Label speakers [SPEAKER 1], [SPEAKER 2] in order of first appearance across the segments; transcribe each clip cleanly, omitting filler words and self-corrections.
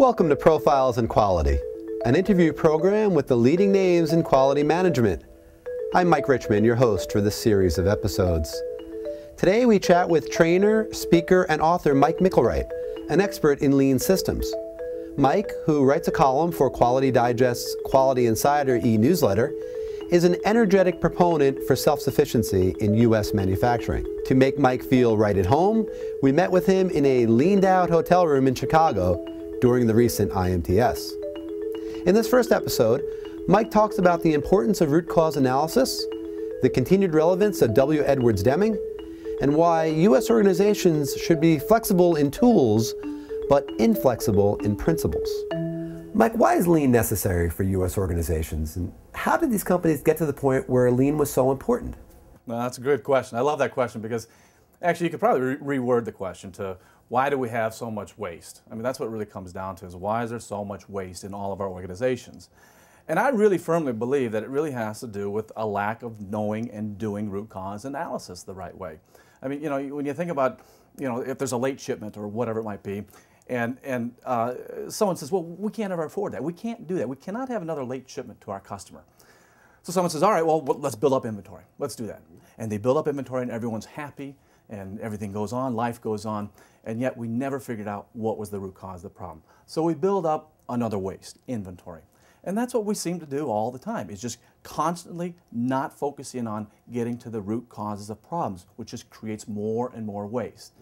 [SPEAKER 1] Welcome to Profiles in Quality, an interview program with the leading names in quality management. I'm Mike Richmond, your host for this series of episodes. Today we chat with trainer, speaker, and author Mike Micklewright, an expert in lean systems. Mike, who writes a column for Quality Digest's Quality Insider e-newsletter, is an energetic proponent for self-sufficiency in U.S. manufacturing. To make Mike feel right at home, we met with him in a leaned-out hotel room in Chicago during the recent IMTS. In this first episode, Mike talks about the importance of root cause analysis, the continued relevance of W. Edwards Deming, and why U.S. organizations should be flexible in tools, but inflexible in principles. Mike, why is lean necessary for U.S. organizations, and how did these companies get to the point where lean was so important?
[SPEAKER 2] Well, that's a good question. I love that question because actually you could probably reword the question to why do we have so much waste? I mean, that's what it really comes down to, is why is there so much waste in all of our organizations? And I really firmly believe that it really has to do with a lack of knowing and doing root cause analysis the right way. I mean, when you think about, if there's a late shipment or whatever it might be, and someone says, well, we can't ever afford that. We can't do that. We cannot have another late shipment to our customer. So someone says, all right, well, let's build up inventory. Let's do that. And they build up inventory and everyone's happy and everything goes on, life goes on, and yet we never figured out what was the root cause of the problem. So we build up another waste, inventory. And that's what we seem to do all the time, is just constantly not focusing on getting to the root causes of problems, which just creates more and more waste.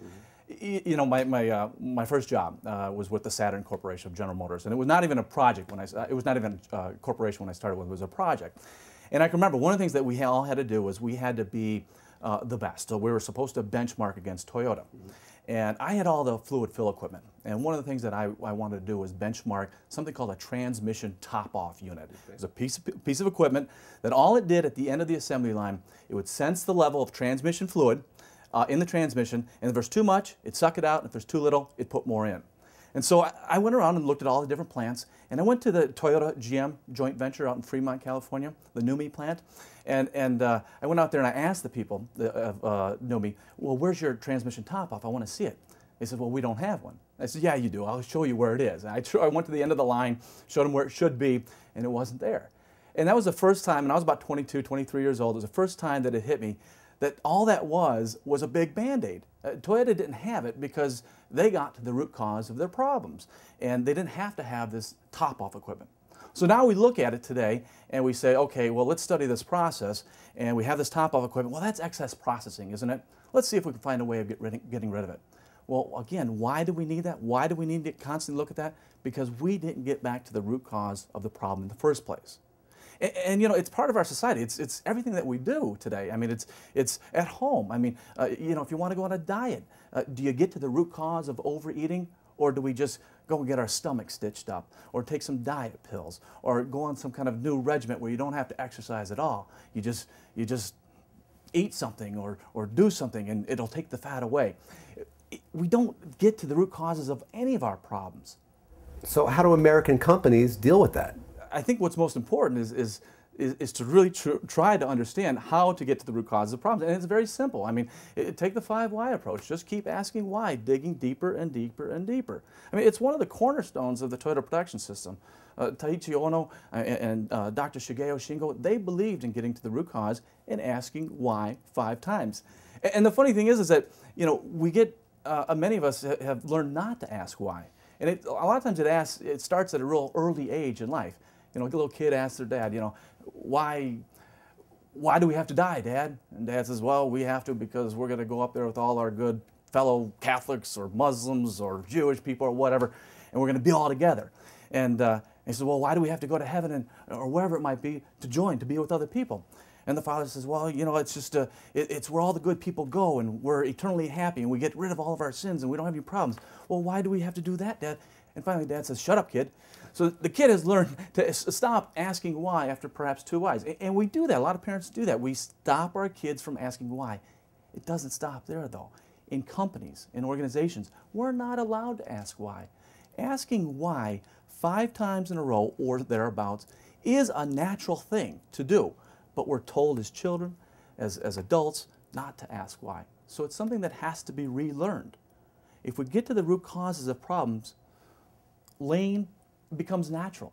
[SPEAKER 2] My first job was with the Saturn Corporation of General Motors, and it was not even a project it was not even a corporation when I started with, it was a project. And I can remember one of the things that we all had to do was we had to be the best. So we were supposed to benchmark against Toyota. And I had all the fluid fill equipment. And one of the things that I wanted to do was benchmark something called a transmission top-off unit. Okay. It was a piece of equipment that all it did at the end of the assembly line, it would sense the level of transmission fluid in the transmission, and if there's too much, it'd suck it out, and if there's too little, it'd put more in. And so I went around and looked at all the different plants, and I went to the Toyota GM joint venture out in Fremont, California, the NUMMI plant, and I went out there and I asked the people of NUMMI, well, where's your transmission top-off? I want to see it. They said, well, we don't have one. I said, yeah, you do. I'll show you where it is. And I went to the end of the line, showed them where it should be, and it wasn't there. And that was the first time, and I was about 22, 23 years old, it was the first time that it hit me that all that was a big Band-Aid. Toyota didn't have it because they got to the root cause of their problems, and they didn't have to have this top-off equipment. So now we look at it today and we say, okay, well, let's study this process, and we have this top-off equipment. Well, that's excess processing, isn't it? Let's see if we can find a way of getting rid of it. Well, again, why do we need that? Why do we need to constantly look at that? Because we didn't get back to the root cause of the problem in the first place. And it's part of our society. It's everything that we do today. I mean, it's at home. I mean, if you want to go on a diet, do you get to the root cause of overeating, or do we just go and get our stomach stitched up, or take some diet pills, or go on some kind of new regimen where you don't have to exercise at all? You just eat something or do something, and it'll take the fat away. We don't get to the root causes of any of our problems.
[SPEAKER 1] So how do American companies deal with that?
[SPEAKER 2] I think what's most important is to really try to understand how to get to the root causes of problems. And it's very simple. I mean, take the 5 why approach. Just keep asking why, digging deeper and deeper and deeper. I mean, it's one of the cornerstones of the Toyota production system. Taiichi Ohno and Dr. Shigeo Shingo, they believed in getting to the root cause and asking why 5 times. And the funny thing is that, we get, many of us have learned not to ask why. And a lot of times it starts at a real early age in life. A little kid asks their dad, why do we have to die, Dad? And Dad says, well, we have to because we're going to go up there with all our good fellow Catholics or Muslims or Jewish people or whatever, and we're going to be all together. And he says, well, why do we have to go to heaven or wherever it might be to be with other people? And the father says, well, it's just it's where all the good people go, and we're eternally happy, and we get rid of all of our sins, and we don't have any problems. Well, why do we have to do that, Dad? And finally, Dad says, shut up, kid. So the kid has learned to stop asking why after perhaps 2 whys. And we do that. A lot of parents do that. We stop our kids from asking why. It doesn't stop there, though. In companies, in organizations, we're not allowed to ask why. Asking why 5 times in a row or thereabouts is a natural thing to do. But we're told as children, as adults, not to ask why. So it's something that has to be relearned. If we get to the root causes of problems, lean becomes natural.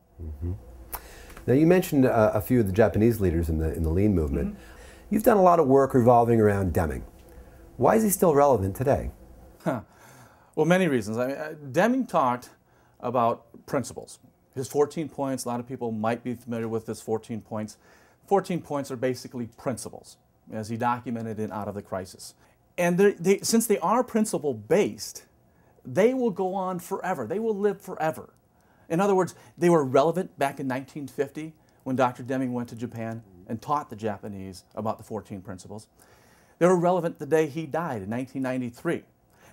[SPEAKER 1] Now you mentioned a few of the Japanese leaders in the lean movement. You've done a lot of work revolving around Deming. Why is he still relevant today?
[SPEAKER 2] Well, many reasons. Deming talked about principles. His 14 points, a lot of people might be familiar with his 14 points. 14 points are basically principles, as he documented in Out of the Crisis. And since they are principle-based, they will go on forever. They will live forever. In other words, they were relevant back in 1950 when Dr. Deming went to Japan and taught the Japanese about the 14 principles. They were relevant the day he died in 1993.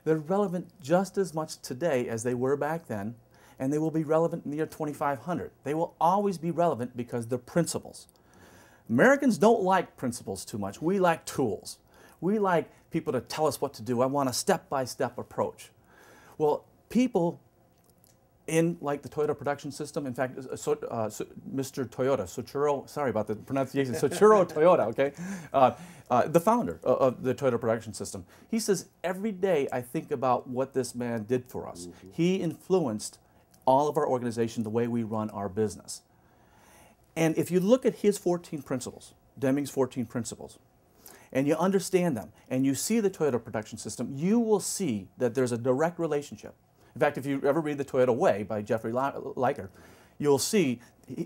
[SPEAKER 2] They're relevant just as much today as they were back then, and they will be relevant in the year 2500. They will always be relevant because they're principles. Americans don't like principles too much. We like tools. We like people to tell us what to do. I want a step-by-step approach. Well, people in like the Toyota production system, in fact, Mr. Toyota, Soichiro, sorry about the pronunciation, Soichiro Toyota, okay, the founder of the Toyota production system, he says, every day I think about what this man did for us. He influenced all of our organization, the way we run our business. And if you look at his 14 principles, Deming's 14 principles, and you understand them, and you see the Toyota production system, you will see that there's a direct relationship. In fact, if you ever read The Toyota Way by Jeffrey Liker, you'll see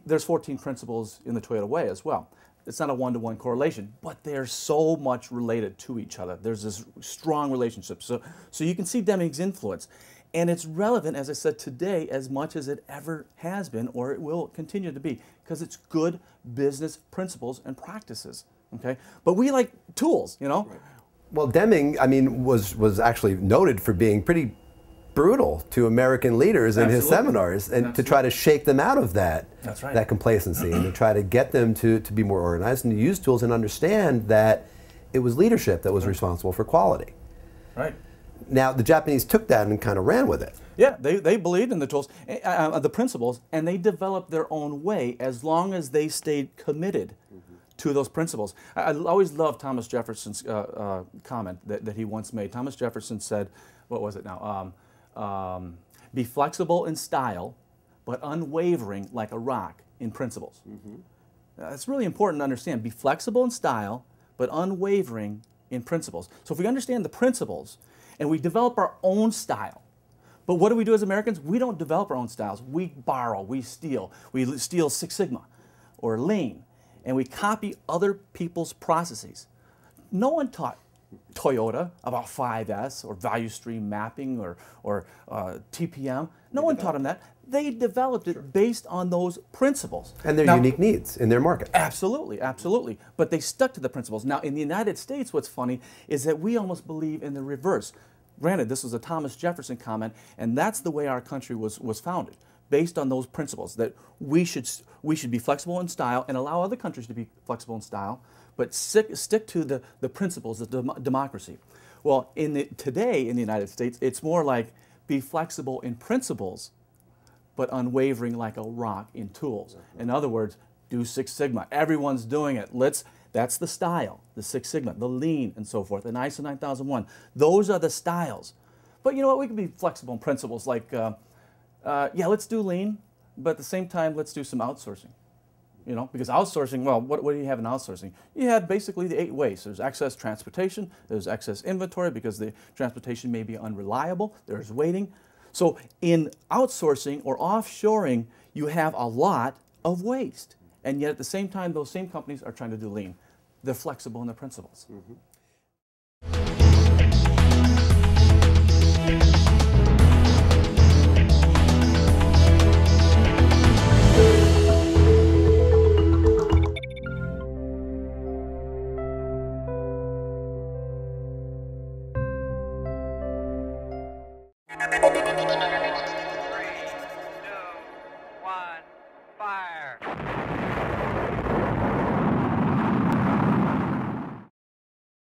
[SPEAKER 2] there's 14 principles in the Toyota Way as well. It's not a one-to-one correlation, but they're so much related to each other. There's this strong relationship. So you can see Deming's influence. And it's relevant, as I said, today as much as it ever has been, or it will continue to be, because it's good business principles and practices. Okay? But we like tools, you know?
[SPEAKER 1] Right. Well, Deming, I mean, was actually noted for being pretty brutal to American leaders in his seminars, and to try to shake them out of that, that complacency, and to try to get them to be more organized and to use tools and understand that it was leadership that was responsible for quality.
[SPEAKER 2] Right.
[SPEAKER 1] Now, the Japanese took that and kind of ran with it.
[SPEAKER 2] Yeah, they believed in the tools, the principles, and they developed their own way as long as they stayed committed to those principles. I always loved Thomas Jefferson's comment that he once made. Thomas Jefferson said, what was it now? Be flexible in style, but unwavering like a rock in principles. It's really important to understand. Be flexible in style, but unwavering in principles. So if we understand the principles, and we develop our own style. But what do we do as Americans? We don't develop our own styles. We borrow, we steal. We steal Six Sigma or Lean, and we copy other people's processes. No one taught Toyota about 5S or value stream mapping or TPM. No one taught them that. They developed it based on those principles.
[SPEAKER 1] And their unique needs in their market.
[SPEAKER 2] Absolutely, absolutely. But they stuck to the principles. Now, in the United States, what's funny is that we almost believe in the reverse. Granted, this was a Thomas Jefferson comment, and that's the way our country was founded, based on those principles, that we should be flexible in style and allow other countries to be flexible in style, but stick to the principles of democracy. Well, today in the United States, it's more like be flexible in principles, but unwavering like a rock in tools. In other words, do Six Sigma. Everyone's doing it. That's the style, the Six Sigma, the Lean, and so forth, and ISO 9001. Those are the styles. But you know what? We can be flexible in principles like, yeah, let's do Lean, but at the same time, let's do some outsourcing. You know, because outsourcing, well, what do you have in outsourcing? You have basically the 8 ways. There's excess transportation, there's excess inventory because the transportation may be unreliable, there's waiting. So in outsourcing or offshoring, you have a lot of waste. And yet at the same time, those same companies are trying to do Lean. They're flexible in their principles.